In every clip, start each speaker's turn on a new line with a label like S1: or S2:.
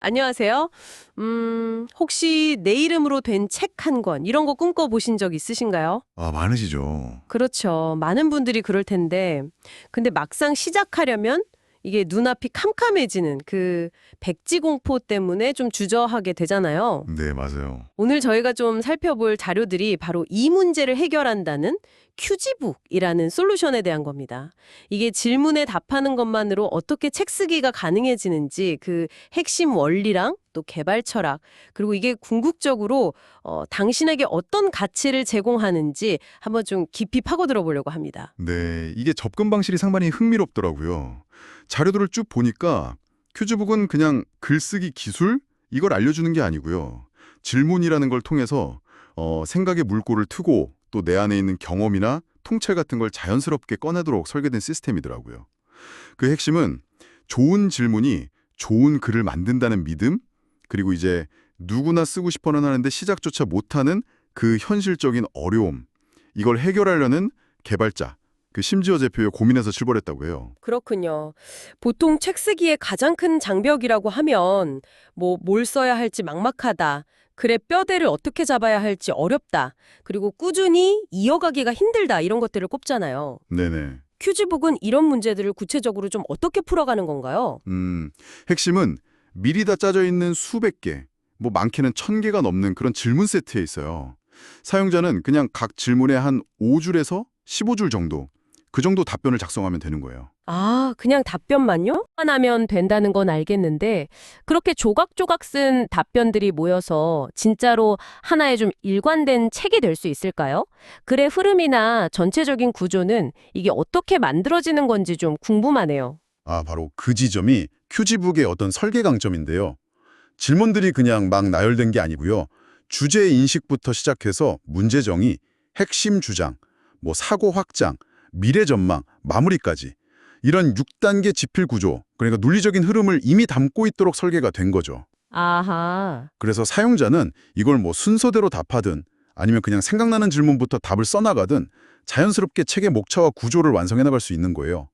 S1: 안녕하세요. 혹시 내 이름으로 된 책 한 권, 이런 거 꿈꿔보신 적 있으신가요?
S2: 아, 많으시죠.
S1: 그렇죠. 많은 분들이 그럴 텐데, 근데 막상 시작하려면 이게 눈앞이 캄캄해지는 그 백지공포 때문에 좀 주저하게 되잖아요.
S2: 네, 맞아요.
S1: 오늘 저희가 좀 살펴볼 자료들이 바로 이 문제를 해결한다는 큐지북이라는 솔루션에 대한 겁니다. 이게 질문에 답하는 것만으로 어떻게 책 쓰기가 가능해지는지 그 핵심 원리랑 또 개발 철학, 그리고 이게 궁극적으로 당신에게 어떤 가치를 제공하는지 한번 좀 깊이 파고들어 보려고 합니다.
S2: 네, 이게 접근 방식이 상당히 흥미롭더라고요. 자료들을 쭉 보니까 퀴즈북은 그냥 글쓰기 기술? 이걸 알려주는 게 아니고요. 질문이라는 걸 통해서 생각의 물꼬를 트고 또 내 안에 있는 경험이나 통찰 같은 걸 자연스럽게 꺼내도록 설계된 시스템이더라고요. 그 핵심은 좋은 질문이 좋은 글을 만든다는 믿음, 그리고 이제 누구나 쓰고 싶어는 하는데 시작조차 못하는 그 현실적인 어려움, 이걸 해결하려는 개발자, 그 심지어 제표에 고민해서 출발했다고 해요.
S1: 그렇군요. 보통 책 쓰기의 가장 큰 장벽이라고 하면 뭘 써야 할지 막막하다. 글의 뼈대를 어떻게 잡아야 할지 어렵다. 그리고 꾸준히 이어가기가 힘들다. 이런 것들을 꼽잖아요.
S2: 네네.
S1: 퀴즈북은 이런 문제들을 구체적으로 좀 어떻게 풀어가는 건가요?
S2: 핵심은 미리 다 짜져 있는 수백 개, 뭐 많게는 1000개가 넘는 그런 질문 세트에 있어요. 사용자는 그냥 각 질문에 한 5줄에서 15줄 정도, 그 정도 답변을 작성하면 되는 거예요.
S1: 아, 그냥 답변만요? 하면 된다는 건 알겠는데 그렇게 조각조각 쓴 답변들이 모여서 진짜로 하나의 좀 일관된 책이 될 수 있을까요? 글의 흐름이나 전체적인 구조는 이게 어떻게 만들어지는 건지 좀 궁금하네요.
S3: 바로 그 지점이 큐지북의 어떤 설계 강점인데요. 질문들이 그냥 막 나열된 게 아니고요. 주제 인식부터 시작해서 문제 정의, 핵심 주장, 뭐 사고 확장, 미래 전망, 마무리까지 이런 6단계 지필 구조, 그러니까 논리적인 흐름을 이미 담고 있도록 설계가 된 거죠.
S1: 아하.
S3: 그래서 사용자는 이걸 뭐 순서대로 답하든 아니면 그냥 생각나는 질문부터 답을 써나가든 자연스럽게 책의 목차와 구조를 완성해 나갈 수 있는 거예요.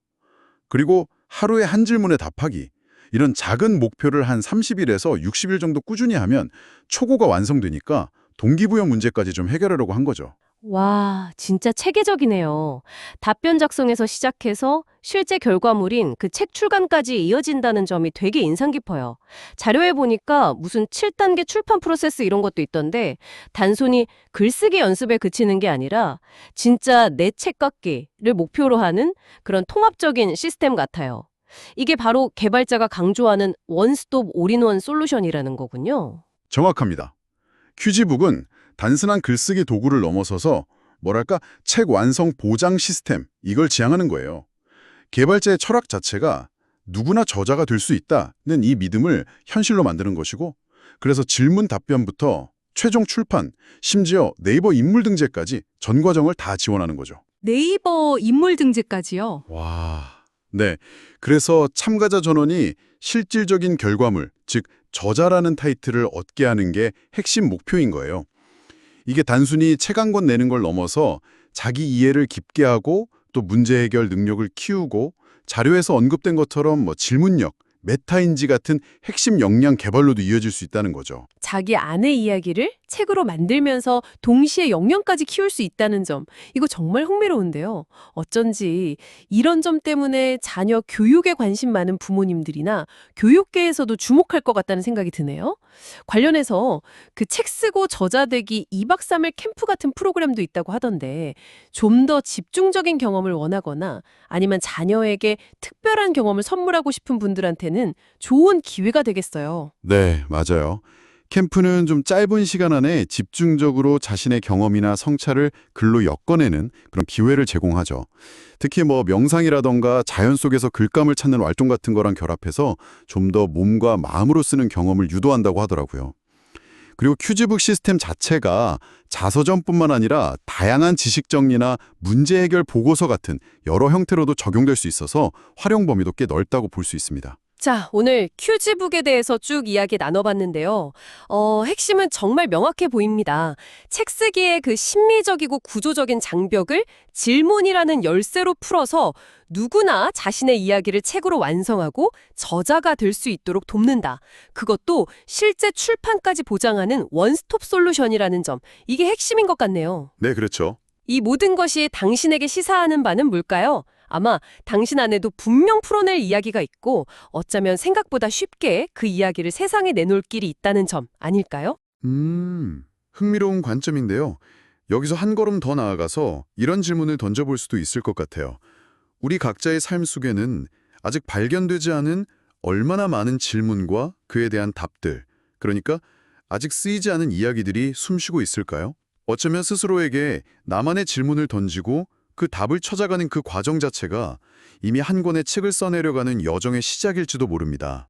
S3: 그리고 하루에 한 질문에 답하기. 이런 작은 목표를 한 30일에서 60일 정도 꾸준히 하면 초고가 완성되니까 동기부여 문제까지 좀 해결하려고 한 거죠.
S1: 와, 진짜 체계적이네요. 답변 작성에서 시작해서 실제 결과물인 그 책 출간까지 이어진다는 점이 되게 인상 깊어요. 자료에 보니까 무슨 7단계 출판 프로세스 이런 것도 있던데 단순히 글쓰기 연습에 그치는 게 아니라 진짜 내 책 갖기를 목표로 하는 그런 통합적인 시스템 같아요. 이게 바로 개발자가 강조하는 원스톱 올인원 솔루션이라는 거군요.
S3: 정확합니다. 퀴지북은 단순한 글쓰기 도구를 넘어서서 뭐랄까 책 완성 보장 시스템 이걸 지향하는 거예요. 개발자의 철학 자체가 누구나 저자가 될 수 있다는 이 믿음을 현실로 만드는 것이고 그래서 질문 답변부터 최종 출판, 심지어 네이버 인물 등재까지 전 과정을 다 지원하는 거죠.
S4: 네이버 인물 등재까지요?
S3: 와. 네. 그래서 참가자 전원이 실질적인 결과물, 즉 저자라는 타이틀을 얻게 하는 게 핵심 목표인 거예요. 이게 단순히 책 한 권 내는 걸 넘어서 자기 이해를 깊게 하고 또 문제 해결 능력을 키우고 자료에서 언급된 것처럼 뭐 질문력, 메타인지 같은 핵심 역량 개발로도 이어질 수 있다는 거죠.
S1: 자기 안의 이야기를 책으로 만들면서 동시에 역량까지 키울 수 있다는 점, 이거 정말 흥미로운데요. 어쩐지 이런 점 때문에 자녀 교육에 관심 많은 부모님들이나 교육계에서도 주목할 것 같다는 생각이 드네요. 관련해서 그 책 쓰고 저자 되기 2박 3일 캠프 같은 프로그램도 있다고 하던데 좀 더 집중적인 경험을 원하거나 아니면 자녀에게 특별한 경험을 선물하고 싶은 분들한테는 좋은 기회가 되겠어요.
S3: 네, 맞아요. 캠프는 좀 짧은 시간 안에 집중적으로 자신의 경험이나 성찰을 글로 엮어내는 그런 기회를 제공하죠. 특히 뭐 명상이라던가 자연 속에서 글감을 찾는 활동 같은 거랑 결합해서 좀 더 몸과 마음으로 쓰는 경험을 유도한다고 하더라고요. 그리고 큐즈북 시스템 자체가 자서전뿐만 아니라 다양한 지식 정리나 문제 해결 보고서 같은 여러 형태로도 적용될 수 있어서 활용 범위도 꽤 넓다고 볼 수 있습니다.
S1: 자, 오늘 퀴즈북에 대해서 쭉 이야기 나눠봤는데요. 핵심은 정말 명확해 보입니다. 책 쓰기의 그 심미적이고 구조적인 장벽을 질문이라는 열쇠로 풀어서 누구나 자신의 이야기를 책으로 완성하고 저자가 될 수 있도록 돕는다. 그것도 실제 출판까지 보장하는 원스톱 솔루션이라는 점, 이게 핵심인 것 같네요.
S2: 네, 그렇죠.
S1: 이 모든 것이 당신에게 시사하는 바는 뭘까요? 아마 당신 안에도 분명 풀어낼 이야기가 있고 어쩌면 생각보다 쉽게 그 이야기를 세상에 내놓을 길이 있다는 점 아닐까요?
S3: 흥미로운 관점인데요. 여기서 한 걸음 더 나아가서 이런 질문을 던져볼 수도 있을 것 같아요. 우리 각자의 삶 속에는 아직 발견되지 않은 얼마나 많은 질문과 그에 대한 답들, 그러니까 아직 쓰이지 않은 이야기들이 숨쉬고 있을까요? 어쩌면 스스로에게 나만의 질문을 던지고 그 답을 찾아가는 그 과정 자체가 이미 한 권의 책을 써내려가는 여정의 시작일지도 모릅니다.